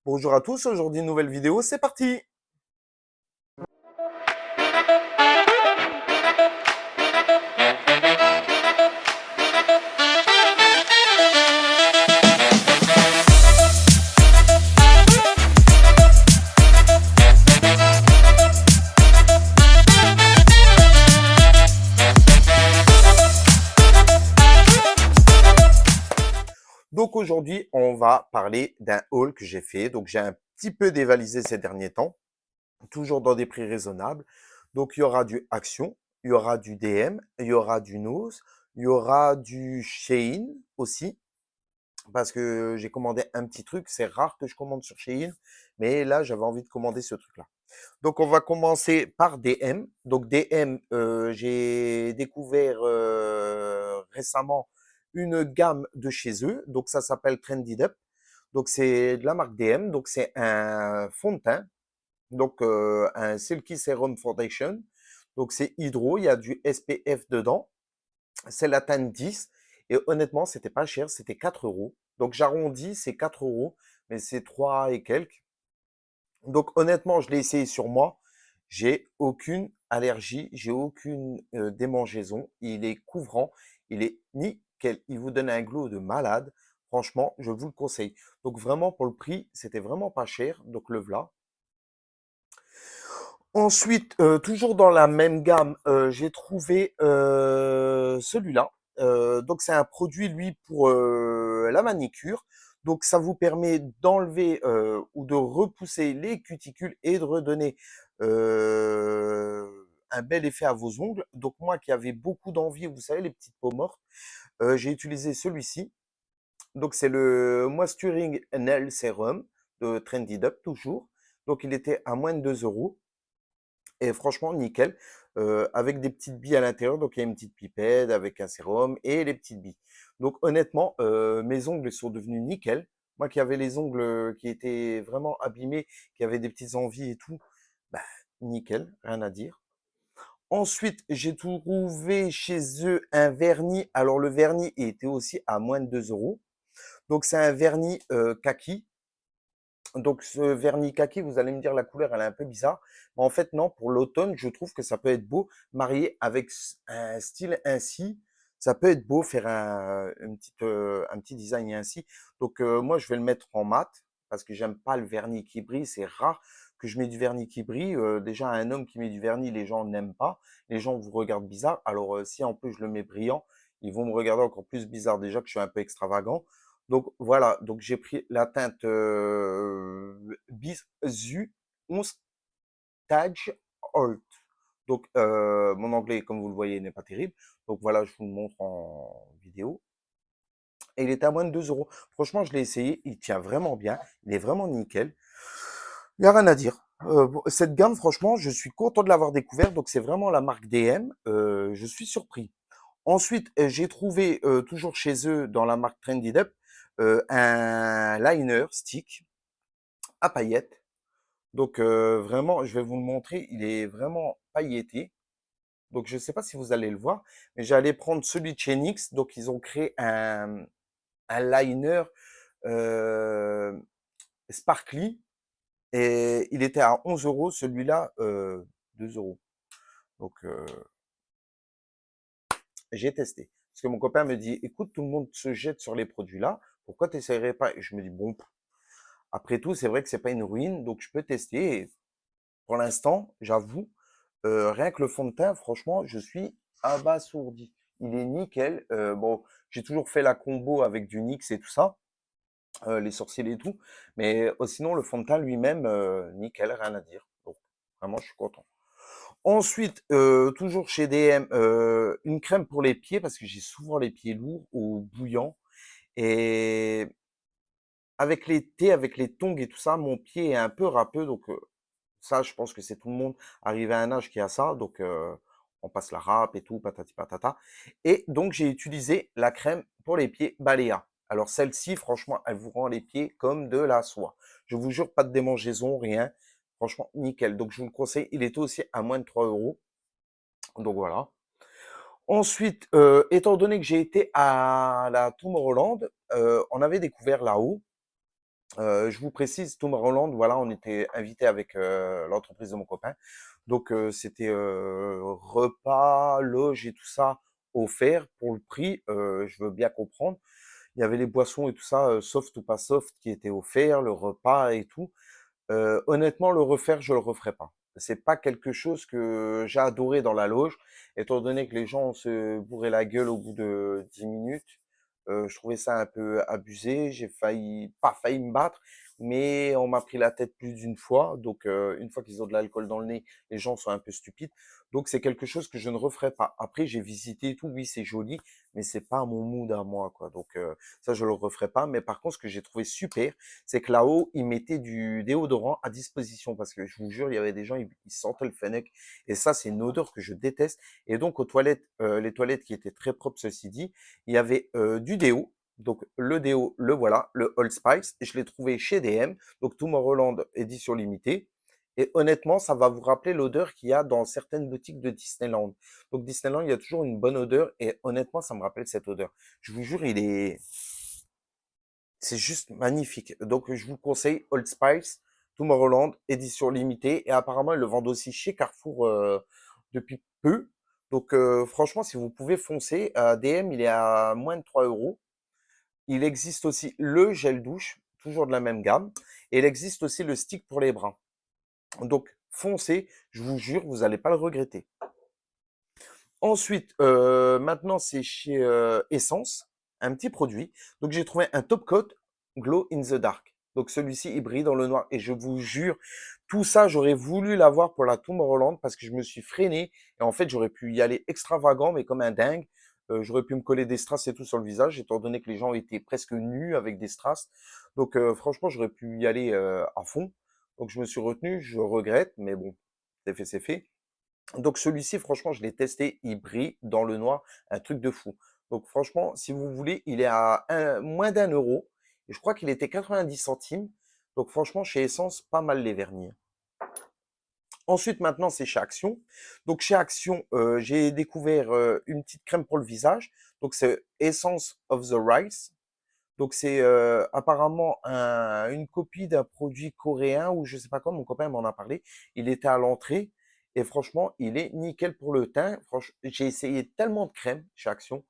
Bonjour à tous, aujourd'hui une nouvelle vidéo, c'est parti! Donc aujourd'hui, on va parler d'un haul que j'ai fait. Donc j'ai un petit peu dévalisé ces derniers temps, toujours dans des prix raisonnables. Donc il y aura du Action, il y aura du DM, il y aura du Nose, il y aura du Shein aussi, parce que j'ai commandé un petit truc. C'est rare que je commande sur Shein, mais là j'avais envie de commander ce truc-là. Donc on va commencer par DM. Donc DM, j'ai découvert récemment une gamme de chez eux. Donc ça s'appelle Trendy Up. Donc c'est de la marque DM. Donc c'est un fond de teint. Donc un Silky Serum Foundation. Donc c'est hydro, il y a du SPF dedans. C'est la teinte 10. Et honnêtement, c'était pas cher, c'était 4 euros. Donc j'arrondis, c'est 4 euros, mais c'est 3 et quelques. Donc honnêtement, je l'ai essayé sur moi. J'ai aucune allergie, j'ai aucune démangeaison. Il est couvrant, il est nickel. Il vous donne un glow de malade. Franchement, je vous le conseille. Donc vraiment pour le prix, c'était vraiment pas cher. Donc le voilà. Ensuite, toujours dans la même gamme, j'ai trouvé celui-là. Donc c'est un produit, lui, pour la manicure. Donc ça vous permet d'enlever ou de repousser les cuticules et de redonner un bel effet à vos ongles. Donc moi qui avais beaucoup d'envie, vous savez, les petites peaux mortes, j'ai utilisé celui-ci. Donc c'est le Moisturing Nail Serum de Trendy Up toujours. Donc il était à moins de 2 euros. Et franchement, nickel, avec des petites billes à l'intérieur. Donc il y a une petite pipette avec un sérum et les petites billes. Donc honnêtement, mes ongles sont devenus nickel. Moi qui avais les ongles qui étaient vraiment abîmés, qui avaient des petites envies et tout, bah, nickel, rien à dire. Ensuite, j'ai trouvé chez eux un vernis. Alors le vernis était aussi à moins de 2 euros. Donc c'est un vernis kaki. Donc ce vernis kaki, vous allez me dire la couleur, elle est un peu bizarre. Mais en fait, non, pour l'automne, je trouve que ça peut être beau, marié avec un style ainsi. Ça peut être beau, faire un petit design ainsi. Donc moi, je vais le mettre en mat, parce que j'aime pas le vernis qui brille. C'est rare que je mets du vernis qui brille. Déjà, un homme qui met du vernis, les gens n'aiment pas. Les gens vous regardent bizarre. Alors si en plus je le mets brillant, ils vont me regarder encore plus bizarre. Déjà que je suis un peu extravagant. Donc voilà, donc j'ai pris la teinte Bisu 11 Tage Holt. Donc mon anglais, comme vous le voyez, n'est pas terrible. Donc voilà, je vous le montre en vidéo. Et il était à moins de 2 euros. Franchement, je l'ai essayé, il tient vraiment bien, il est vraiment nickel. Il n'y a rien à dire. Bon, cette gamme, franchement, je suis content de l'avoir découvert. Donc c'est vraiment la marque DM. Je suis surpris. Ensuite, j'ai trouvé toujours chez eux, dans la marque Trendy Up, un liner stick à paillettes. Donc vraiment, je vais vous le montrer, il est vraiment pailleté. Donc je ne sais pas si vous allez le voir, mais j'allais prendre celui de chez NYX. Donc ils ont créé un liner euh, sparkly et il était à 11 euros, celui-là 2 euros. Donc j'ai testé. Parce que mon copain me dit, écoute, tout le monde se jette sur les produits là, pourquoi tu n'essayerais pas? Et je me dis, bon, après tout, c'est vrai que c'est pas une ruine, donc je peux tester. Et pour l'instant, j'avoue, rien que le fond de teint, franchement, je suis abasourdi. Il est nickel. Bon, j'ai toujours fait la combo avec du NYX et tout ça, les sourcils et tout. Mais sinon, le fond de teint lui-même, nickel, rien à dire. Donc, vraiment, je suis content. Ensuite, toujours chez DM, une crème pour les pieds parce que j'ai souvent les pieds lourds ou bouillants. Et avec l'été, avec les tongs et tout ça, mon pied est un peu râpeux. Donc, ça, je pense que c'est tout le monde arrivé à un âge qui a ça. Donc, on passe la râpe et tout, patati patata. Et donc, j'ai utilisé la crème pour les pieds Balea. Alors, celle-ci, franchement, elle vous rend les pieds comme de la soie. Je vous jure, pas de démangeaison, rien. Franchement, nickel. Donc, je vous le conseille. Il était aussi à moins de 3 euros. Donc, voilà. Ensuite, étant donné que j'ai été à la Tomorrowland, on avait découvert là-haut Je vous précise, Tomorrowland, voilà, on était invité avec l'entreprise de mon copain. Donc, c'était repas, loge et tout ça offert pour le prix. Je veux bien comprendre. Il y avait les boissons et tout ça, soft ou pas soft, qui étaient offerts, le repas et tout. Honnêtement, le refaire, je le referai pas. C'est pas quelque chose que j'ai adoré dans la loge, étant donné que les gens se bourraient la gueule au bout de 10 minutes. Je trouvais ça un peu abusé. J'ai failli, pas failli me battre, mais on m'a pris la tête plus d'une fois. Donc, une fois qu'ils ont de l'alcool dans le nez, les gens sont un peu stupides. Donc, c'est quelque chose que je ne referai pas. Après, j'ai visité et tout. Oui, c'est joli, mais c'est pas mon mood à moi, quoi. Donc, ça, je le referai pas. Mais par contre, ce que j'ai trouvé super, c'est que là-haut, ils mettaient du déodorant à disposition parce que je vous jure, il y avait des gens, ils sentaient le fennec et ça, c'est une odeur que je déteste. Et donc, aux toilettes, les toilettes qui étaient très propres, ceci dit, il y avait du déo. Donc, le déo, le voilà, le Old Spice. Et je l'ai trouvé chez DM, donc Tomorrowland édition limitée. Et honnêtement, ça va vous rappeler l'odeur qu'il y a dans certaines boutiques de Disneyland. Donc, Disneyland, il y a toujours une bonne odeur et honnêtement, ça me rappelle cette odeur. Je vous jure, c'est juste magnifique. Donc, je vous conseille Old Spice, Tomorrowland, édition limitée. Et apparemment, ils le vendent aussi chez Carrefour depuis peu. Donc, franchement, si vous pouvez foncer, DM, il est à moins de 3 euros. Il existe aussi le gel douche, toujours de la même gamme. Et il existe aussi le stick pour les bras. Donc, foncez, je vous jure, vous n'allez pas le regretter. Ensuite, maintenant, c'est chez Essence, un petit produit. Donc, j'ai trouvé un Top Coat Glow in the Dark. Donc, celui-ci, il brille dans le noir. Et je vous jure, tout ça, j'aurais voulu l'avoir pour la Tomorrowland parce que je me suis freiné. Et en fait, j'aurais pu y aller extravagant, mais comme un dingue. J'aurais pu me coller des strass et tout sur le visage, étant donné que les gens étaient presque nus avec des strass. Donc, franchement, j'aurais pu y aller à fond. Donc, je me suis retenu. Je regrette, mais bon, c'est fait, c'est fait. Donc celui-ci, franchement, je l'ai testé, il brille dans le noir, un truc de fou. Donc franchement, si vous voulez, il est à moins d'un euro. Et je crois qu'il était 90 centimes. Donc franchement, chez Essence, pas mal les vernis. Ensuite, maintenant, c'est chez Action. Donc chez Action, j'ai découvert une petite crème pour le visage. Donc c'est Essence of the Rice. Donc c'est apparemment une copie d'un produit coréen ou je sais pas quoi, mon copain m'en a parlé. Il était à l'entrée et franchement, il est nickel pour le teint. Franchement, j'ai essayé tellement de crèmes chez Action.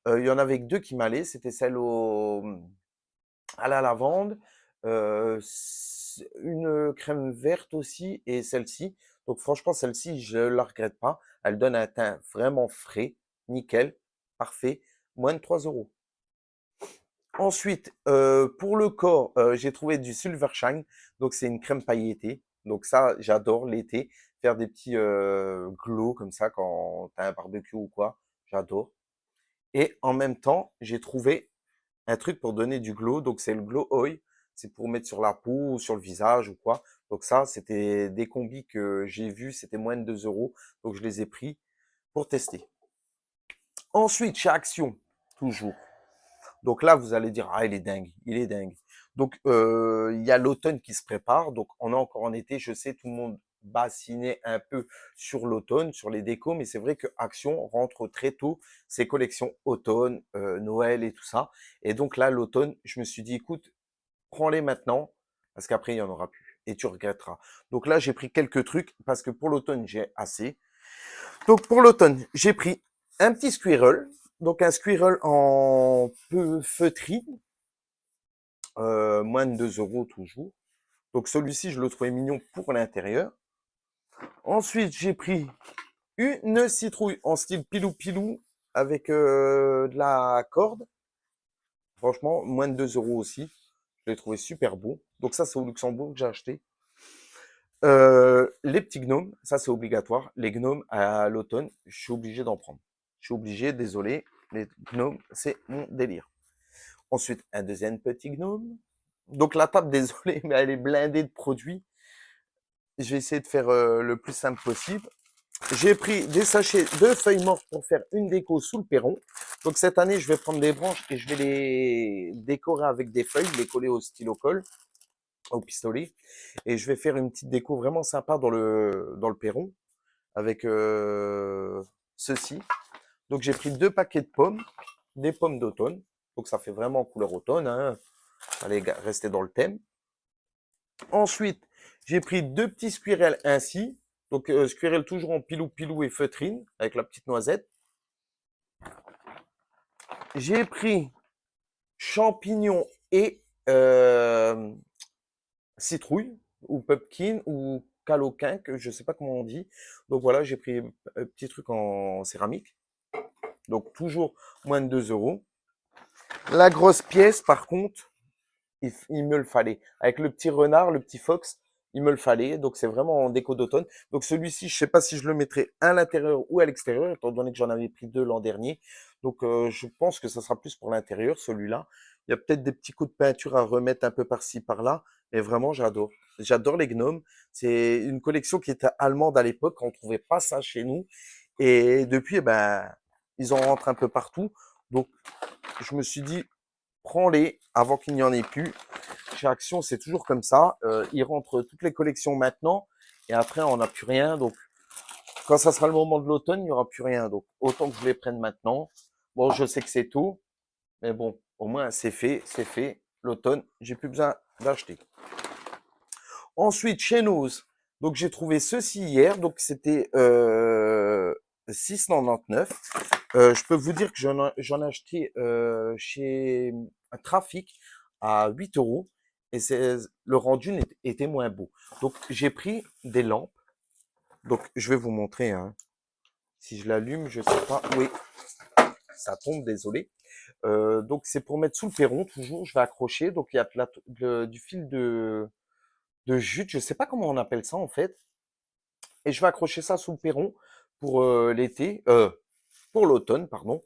Il y en avait que deux qui m'allaient, c'était celle à la lavande, une crème verte aussi et celle-ci. Donc franchement, celle-ci, je la regrette pas. Elle donne un teint vraiment frais, nickel, parfait, moins de 3 euros. Ensuite, pour le corps, j'ai trouvé du Silvershine, donc c'est une crème pailletée. Donc ça, j'adore l'été, faire des petits glows comme ça quand tu as un barbecue ou quoi, j'adore. Et en même temps, j'ai trouvé un truc pour donner du glow, donc c'est le Glow Oil, c'est pour mettre sur la peau ou sur le visage ou quoi. Donc ça, c'était des combis que j'ai vus, c'était moins de 2 euros, donc je les ai pris pour tester. Ensuite, chez Action, toujours. Donc là, vous allez dire, ah, il est dingue, il est dingue. Donc, il y a l'automne qui se prépare. Donc, on est encore en été. Je sais, tout le monde bassinait un peu sur l'automne, sur les décos, mais c'est vrai que Action rentre très tôt ses collections automne, Noël et tout ça. Et donc là, l'automne, je me suis dit, écoute, prends-les maintenant, parce qu'après, il n'y en aura plus. Et tu regretteras. Donc là, j'ai pris quelques trucs, parce que pour l'automne, j'ai assez. Donc pour l'automne, j'ai pris un petit squirrel, donc un squirrel en peu feutrine, moins de 2 euros toujours. Donc celui-ci, je le trouvais mignon pour l'intérieur. Ensuite, j'ai pris une citrouille en style pilou-pilou avec de la corde. Franchement, moins de 2 euros aussi. Je l'ai trouvé super beau. Donc ça, c'est au Luxembourg que j'ai acheté. Les petits gnomes, ça c'est obligatoire. Les gnomes à l'automne, je suis obligé d'en prendre. Je suis obligé, désolé. Les gnomes, c'est mon délire. Ensuite, un deuxième petit gnome. Donc la table, désolé, mais elle est blindée de produits. Je vais essayer de faire le plus simple possible. J'ai pris des sachets de feuilles mortes pour faire une déco sous le perron. Donc cette année, je vais prendre des branches et je vais les décorer avec des feuilles, les coller au stylo colle, au pistolet. Et je vais faire une petite déco vraiment sympa dans le perron avec ceci. Donc j'ai pris 2 paquets de pommes, des pommes d'automne. Donc ça fait vraiment couleur automne. Hein. Allez, rester dans le thème. Ensuite, j'ai pris 2 petits squirrels ainsi. Donc, squirrel toujours en pilou-pilou et feutrine, avec la petite noisette. J'ai pris champignons et citrouille, ou pumpkin, ou caloquin, que je sais pas comment on dit. Donc voilà, j'ai pris un petit truc en céramique. Donc toujours moins de 2 euros. La grosse pièce, par contre, il me le fallait. Avec le petit renard, le petit fox, il me le fallait. Donc c'est vraiment en déco d'automne. Donc celui-ci, je sais pas si je le mettrai à l'intérieur ou à l'extérieur, étant donné que j'en avais pris 2 l'an dernier. Donc je pense que ça sera plus pour l'intérieur, celui-là. Il y a peut-être des petits coups de peinture à remettre un peu par-ci, par-là. Mais vraiment, j'adore. J'adore les gnomes. C'est une collection qui était allemande à l'époque. On trouvait pas ça chez nous. Et depuis, eh ben, ils en rentrent un peu partout. Donc je me suis dit, prends-les avant qu'il n'y en ait plus. Chez Action, c'est toujours comme ça. Ils rentrent toutes les collections maintenant et après, on n'a plus rien. Donc, quand ça sera le moment de l'automne, il n'y aura plus rien. Donc, autant que je les prenne maintenant. Bon, je sais que c'est tôt, mais bon, au moins, c'est fait, c'est fait. L'automne, j'ai plus besoin d'acheter. Ensuite, chez Noz, donc j'ai trouvé ceci hier. Donc, c'était 6,99. Je peux vous dire que j'en ai acheté chez Trafic à 8 euros et le rendu était moins beau. Donc j'ai pris des lampes. Donc je vais vous montrer. Hein. Si je l'allume, je sais pas. Oui, ça tombe, désolé. Donc c'est pour mettre sous le perron toujours. Je vais accrocher. Donc il y a du fil de jute. Je sais pas comment on appelle ça en fait. Et je vais accrocher ça sous le perron pour l'été, pour l'automne, pardon.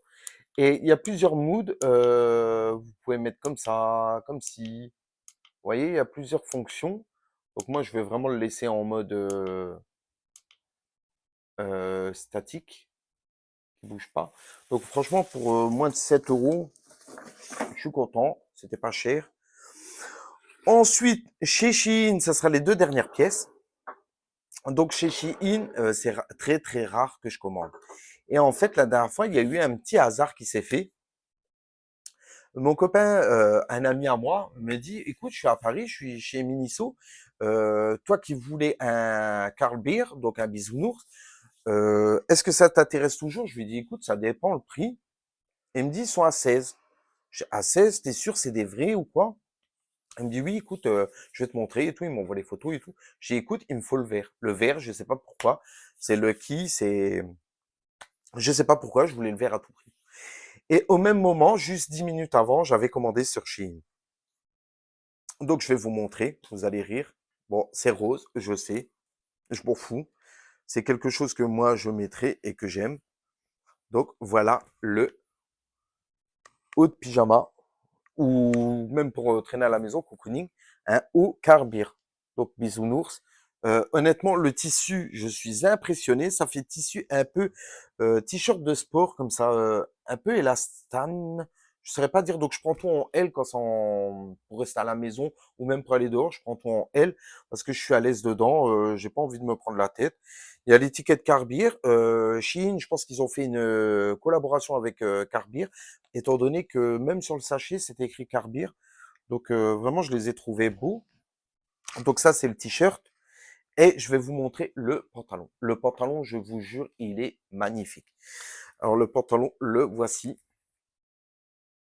Et il y a plusieurs moods. Vous pouvez mettre comme ça, comme ci. Vous voyez, il y a plusieurs fonctions. Donc moi, je vais vraiment le laisser en mode statique, qui bouge pas. Donc franchement, pour moins de 7 euros, je suis content. C'était pas cher. Ensuite, chez Shein, ça sera les 2 dernières pièces. Donc chez Shein, c'est très très rare que je commande. Et en fait, la dernière fois, il y a eu un petit hasard qui s'est fait. Mon copain, un ami à moi, me dit: «Écoute, je suis à Paris, je suis chez Miniso. Toi qui voulais un Carl Beer, donc un bisounours, est-ce que ça t'intéresse toujours?» Je lui dis: «Écoute, ça dépend le prix». Et il me dit: «Ils sont à 16». Je «À 16, tu sûr, c'est des vrais ou quoi?» Il me dit: «Oui, écoute, je vais te montrer et tout». Il m'envoie les photos et tout. J'ai dit: «Écoute, il me faut le vert». Le vert, je sais pas pourquoi, c'est Lucky, je sais pas pourquoi, je voulais le vert à tout prix. Et au même moment, juste 10 minutes avant, j'avais commandé sur Shein. Donc, je vais vous montrer, vous allez rire. Bon, c'est rose, je sais, je m'en fous. C'est quelque chose que moi, je mettrai et que j'aime. Donc, voilà le haut de pyjama, ou même pour traîner à la maison, cocooning, un haut carbire. Donc, bisounours. Honnêtement, le tissu, je suis impressionné. Ça fait tissu un peu t-shirt de sport, comme ça, un peu élastane. Je saurais pas dire. Donc, je prends tout en L quand c'est pour rester à la maison ou même pour aller dehors. Je prends tout en L parce que je suis à l'aise dedans. J'ai pas envie de me prendre la tête. Il y a l'étiquette Carbir. Shein, je pense qu'ils ont fait une collaboration avec Carbir, étant donné que même sur le sachet, c'était écrit Carbir. Donc, vraiment, je les ai trouvés beaux. Donc, ça, c'est le t-shirt. Et je vais vous montrer le pantalon. Le pantalon, je vous jure, il est magnifique. Alors le pantalon, le voici.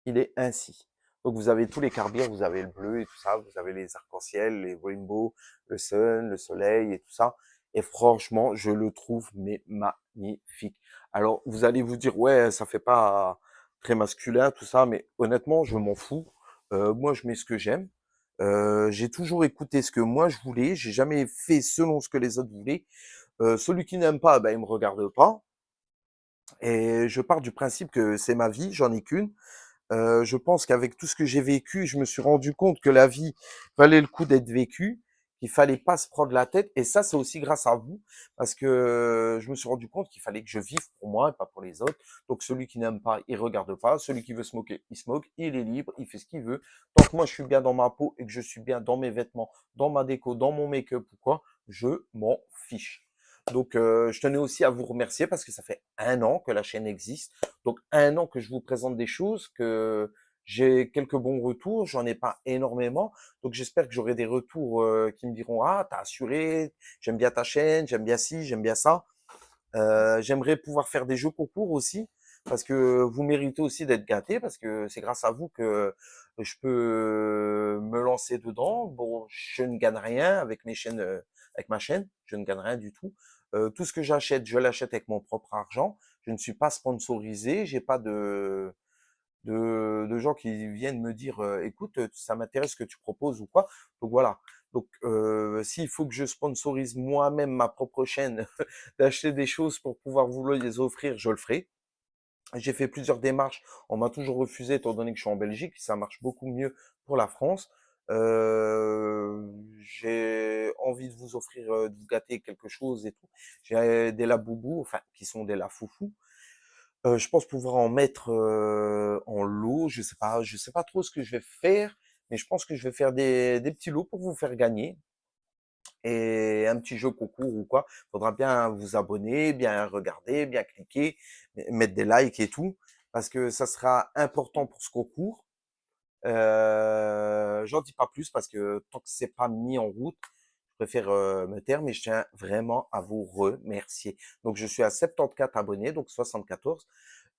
Il est ainsi. Donc vous avez tous les carbières, vous avez le bleu et tout ça, vous avez les arcs-en-ciel, les rainbow, le sun, le soleil et tout ça. Et franchement, je le trouve mais magnifique. Alors vous allez vous dire, ouais, ça fait pas très masculin tout ça, mais honnêtement, je m'en fous. Moi, je mets ce que j'aime. J'ai toujours écouté ce que moi je voulais. J'ai jamais fait selon ce que les autres voulaient. Celui qui n'aime pas, ben, il me regarde pas. Et je pars du principe que c'est ma vie, j'en ai qu'une. Je pense qu'avec tout ce que j'ai vécu, je me suis rendu compte que la vie valait le coup d'être vécue, qu'il fallait pas se prendre la tête. Et ça, c'est aussi grâce à vous, parce que je me suis rendu compte qu'il fallait que je vive pour moi et pas pour les autres. Donc celui qui n'aime pas, il regarde pas. Celui qui veut se moquer, il se moque. Il est libre, il fait ce qu'il veut. Tant que moi, je suis bien dans ma peau et que je suis bien dans mes vêtements, dans ma déco, dans mon make-up ou quoi, je m'en fiche. Donc, je tenais aussi à vous remercier parce que ça fait 1 an que la chaîne existe. Donc 1 an que je vous présente des choses que J'ai quelques bons retours, j'en ai pas énormément, donc j'espère que j'aurai des retours qui me diront: «Ah, t'as assuré, j'aime bien ta chaîne, j'aime bien ci, j'aime bien ça». J'aimerais pouvoir faire des jeux concours aussi, parce que vous méritez aussi d'être gâtés, parce que c'est grâce à vous que je peux me lancer dedans. Bon, je ne gagne rien avec mes chaînes, avec ma chaîne, je ne gagne rien du tout. Tout ce que j'achète, je l'achète avec mon propre argent. Je ne suis pas sponsorisé, j'ai pas de gens qui viennent me dire écoute, ça m'intéresse ce que tu proposes ou quoi. Donc voilà. Donc s'il faut que je sponsorise moi-même ma propre chaîne, d'acheter des choses pour pouvoir vous les offrir, je le ferai. J'ai fait plusieurs démarches, on m'a toujours refusé étant donné que je suis en Belgique, ça marche beaucoup mieux pour la France. J'ai envie de vous offrir, de vous gâter quelque chose et tout. J'ai des laboubous, enfin qui sont des lafoufous. Je pense pouvoir en mettre, en lot, je sais pas trop ce que je vais faire, mais je pense que je vais faire des petits lots pour vous faire gagner et un petit jeu concours ou quoi. Faudra bien vous abonner, bien regarder, bien cliquer, mettre des likes et tout, parce que ça sera important pour ce concours. J'en dis pas plus parce que tant que c'est pas mis en route, je préfère, me taire, mais je tiens vraiment à vous remercier. Donc je suis à 74 abonnés, donc 74.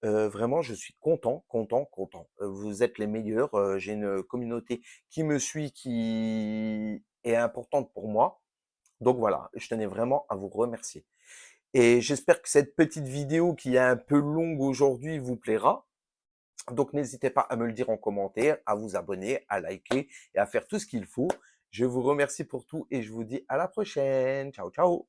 Vraiment, je suis content, content, content. Vous êtes les meilleurs. J'ai une communauté qui me suit, qui est importante pour moi. Donc voilà, je tenais vraiment à vous remercier. Et j'espère que cette petite vidéo qui est un peu longue aujourd'hui vous plaira. Donc n'hésitez pas à me le dire en commentaire, à vous abonner, à liker et à faire tout ce qu'il faut. Je vous remercie pour tout et je vous dis à la prochaine. Ciao, ciao.